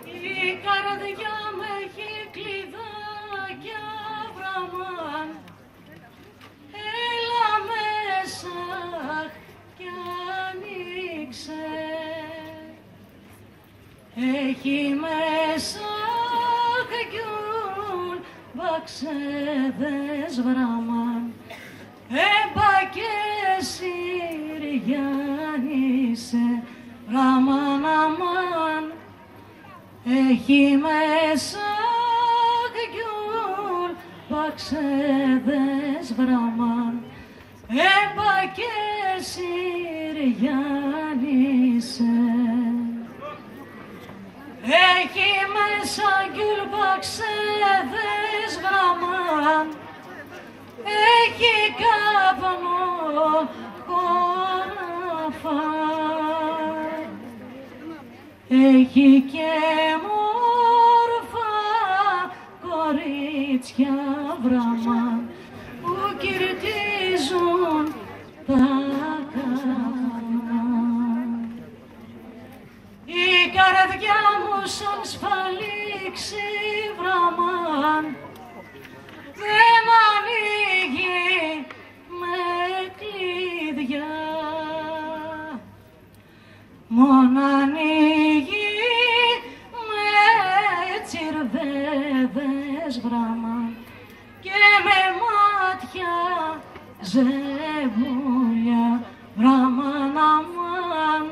Η καρδιά με έχει κλειδάκια βραμάν. Έλα μέσα κι άνοιξε. Έχει μέσα χακιούν βαξέδες βραμάν. Έμπα και Συριάνισε βραμάν αμάν. Έχει μέσα χακιούν βαξέδες βραμάν. Έμπα και Συριάνισε. Έχει μέσα γκουλμπαξέδες βραμάν. Έχει καπνό χωράφαν. Έχει και μόρφα κορίτσια βραμάν που κυρτίζουν τα καπνά. Η καρδιά μου σαν σφαλίξει βραμάν. Δεν ανοίγει με κλειδιά. Μόνο ανοίγει με τσιρβέδες βραμάν και με μάτια ζεβούλια βραμάν αμάν.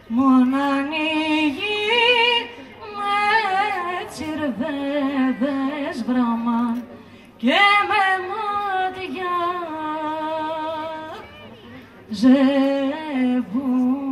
Μόνο ανοίγει με τσιρβέδες βραμάν και με μάτια ζεβούλια.